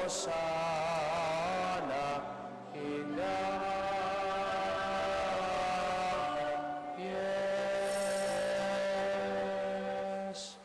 Hosanna in the highest.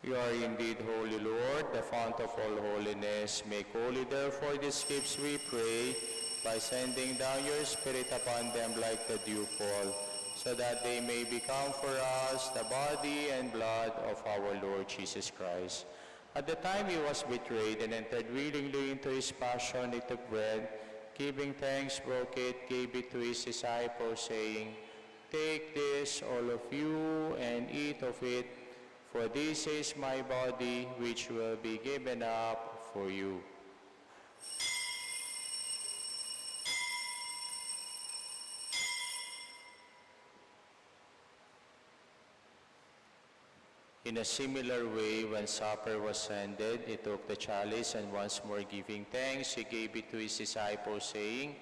You are indeed holy, Lord, the fount of all holiness. Make holy, therefore, these gifts, we pray, by sending down your Spirit upon them like the dewfall, so that they may become for us the body and blood of our Lord Jesus Christ. At the time he was betrayed and entered willingly into his passion, he took bread, giving thanks, broke it, gave it to his disciples, saying, "Take this, all of you, and eat of it, for this is my body, which will be given up for you." In a similar way, when supper was ended, he took the chalice, and once more giving thanks, he gave it to his disciples, saying,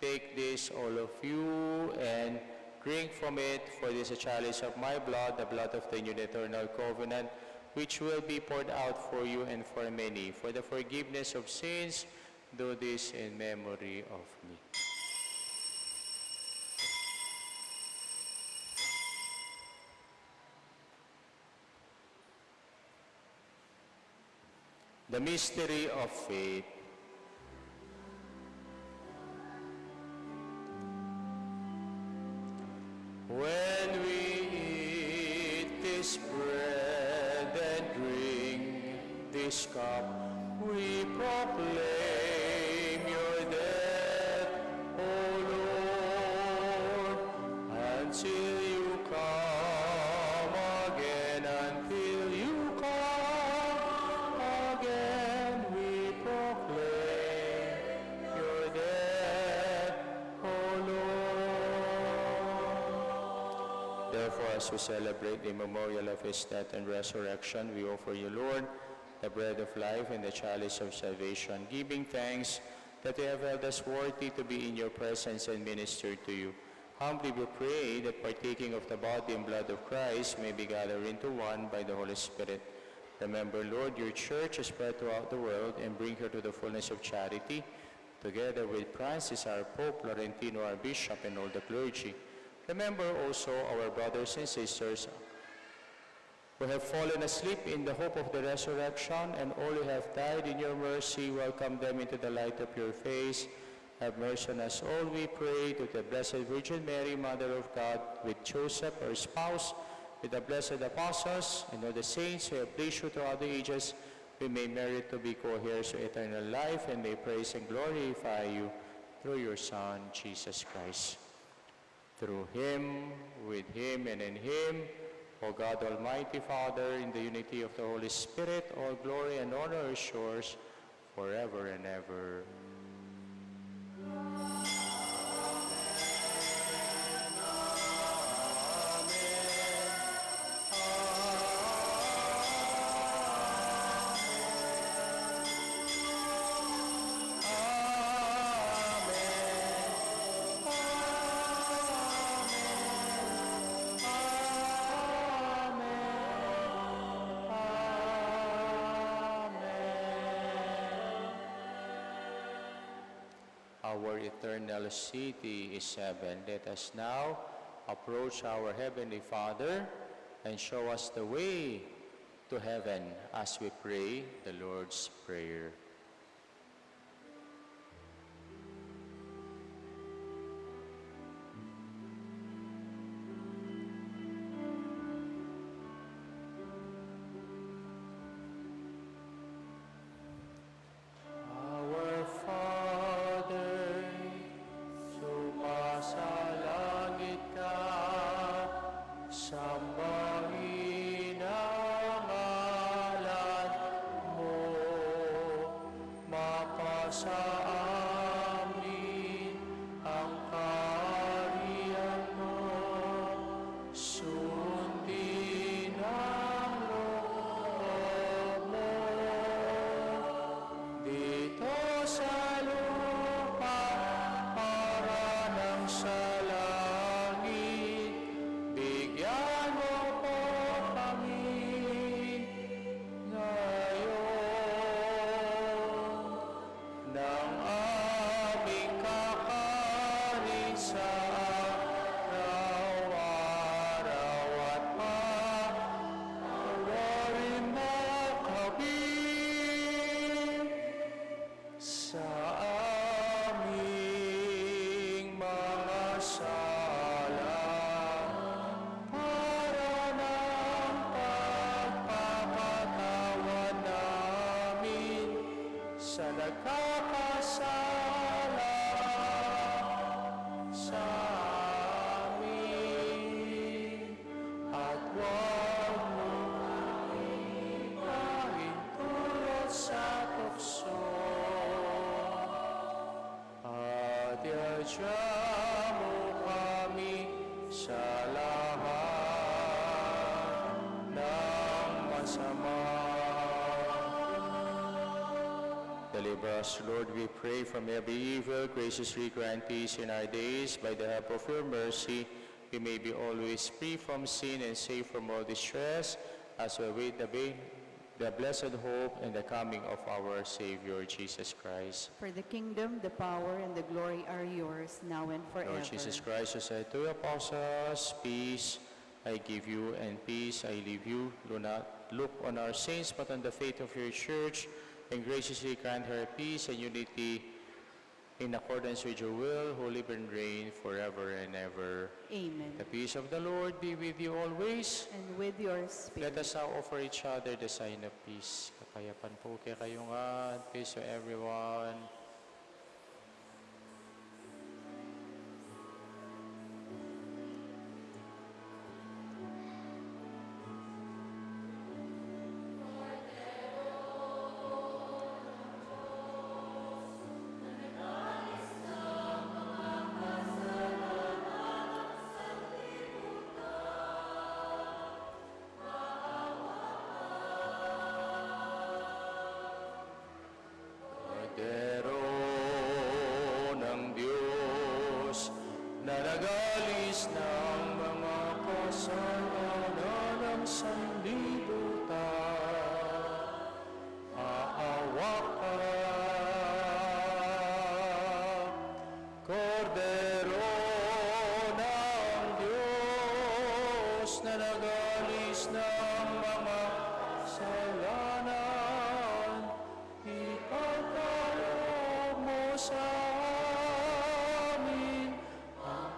"Take this, all of you, and drink from it, for this is a chalice of my blood, the blood of the new and eternal covenant, which will be poured out for you and for many. For the forgiveness of sins, do this in memory of me." The mystery of faith. When we eat this bread and drink this cup, we proclaim your death, O Lord, until you come again, until you come again, we proclaim your death, O Lord. Therefore, as we celebrate the memorial of his death and resurrection, we offer you, Lord, the bread of life and the chalice of salvation, giving thanks that you have held us worthy to be in your presence and minister to you. Humbly we pray that partaking of the body and blood of Christ may be gathered into one by the Holy Spirit. Remember, Lord, your church is spread throughout the world, and bring her to the fullness of charity, together with Francis, our Pope, Laurentino, our Bishop, and all the clergy. Remember also our brothers and sisters who have fallen asleep in the hope of the resurrection, and all who have died in your mercy. Welcome them into the light of your face. Have mercy on us all, we pray, to the Blessed Virgin Mary, Mother of God, with Joseph, her spouse, with the blessed apostles, and all the saints who have pleased you throughout the ages, we may merit to be co-heirs to eternal life, and may praise and glorify you through your Son, Jesus Christ. Through him, with him, and in him, O God, Almighty Father, in the unity of the Holy Spirit, all glory and honor is yours forever and ever. Our eternal city is heaven. Let us now approach our Heavenly Father and show us the way to heaven as we pray the Lord's Prayer. nagkakasala sa amin, at huwag mo kami pahintulot sa tukso, at iadya mo kami sa lahat ng masama. Deliver us, Lord, we pray, from every evil. Graciously grant peace in our days. By the help of your mercy, we may be always free from sin and safe from all distress, as we await the blessed hope and the coming of our Savior, Jesus Christ. For the kingdom, the power, and the glory are yours, now and forever. Lord Jesus Christ, who said to your apostles, peace I give you, and peace I leave you. Do not look on our sins, but on the faith of your church, and graciously grant her peace and unity in accordance with your will, who live and reign forever and ever. Amen. The peace of the Lord be with you always. And with your spirit. Let us now offer each other the sign of peace. Kapayapan po kay kayong God. Peace to everyone. Cordero ng Diyos, na nagalis ng mga kasalanan ng sanlibutan, aawa ka. Cordero ng Diyos, na nagalis ng mga kasalanan, ipagkaloob mo sa amin ang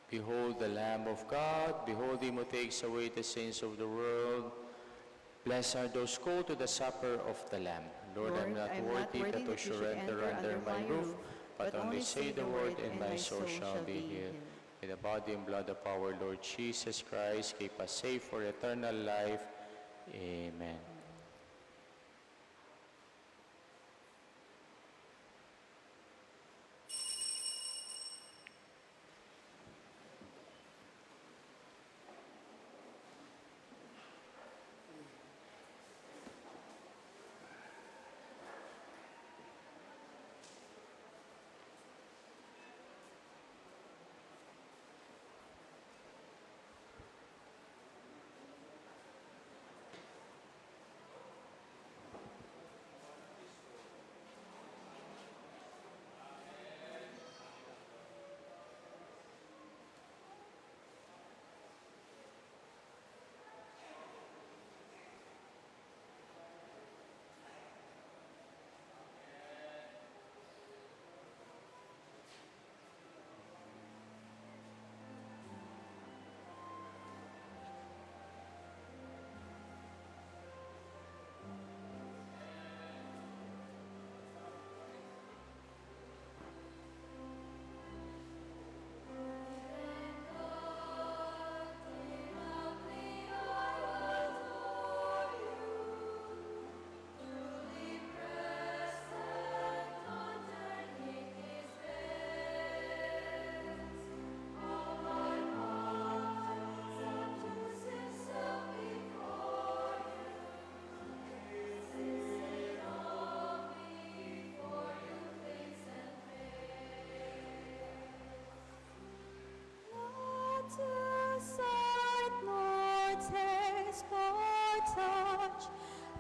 Behold the Lamb of God, behold him who takes away the sins of the world. Blessed are those called to the supper of the Lamb. Lord, I am not worthy that you should enter under my roof, but only say the word, and my soul shall be healed. With the body and blood of our Lord Jesus Christ, keep us safe for eternal life. Amen.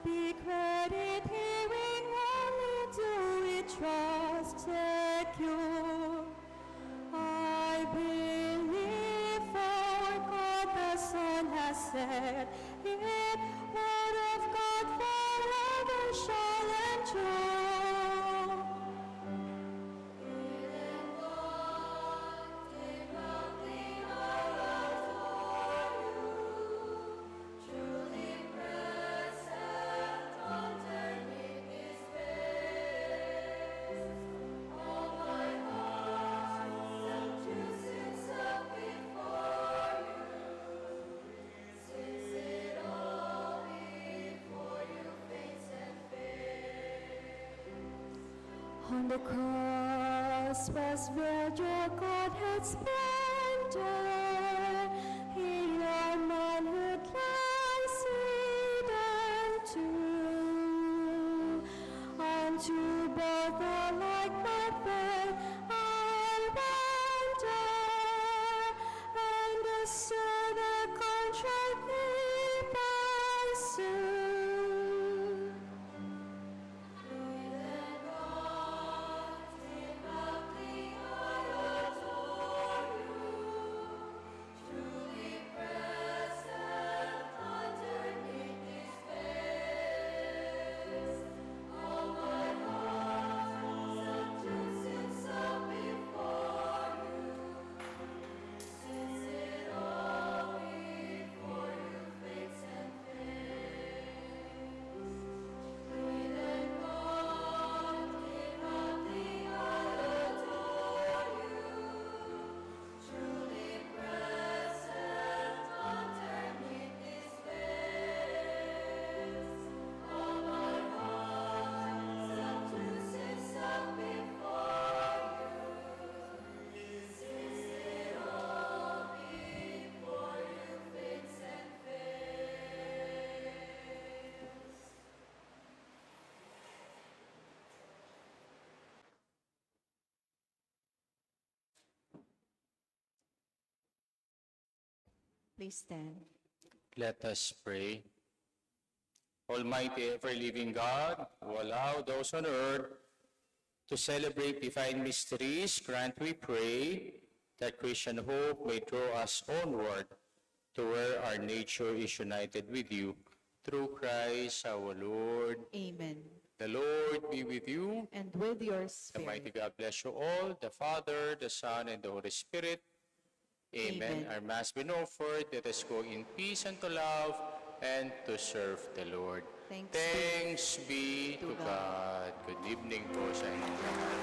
Be credit hearing only to it trusted you. I believe for God the Son has said it, word of God forever shall endure. On the cross was where your Godhead splendor, in our manhood lies hidden too. Unto both alike my faith and wonder, and the soul that contrite thee pursue. Please stand. Let us pray. Almighty ever-living God, who allow those on earth to celebrate divine mysteries, grant, we pray, that Christian hope may draw us onward to where our nature is united with you. Through Christ our Lord. Amen. The Lord be with you. And with your The mighty spirit. God bless you all, the Father, the Son, and the Holy Spirit. Amen. Amen. Our Mass been offered. Let us go in peace and to love and to serve the Lord. Thanks be to to God. Good evening po sa inyo lahat.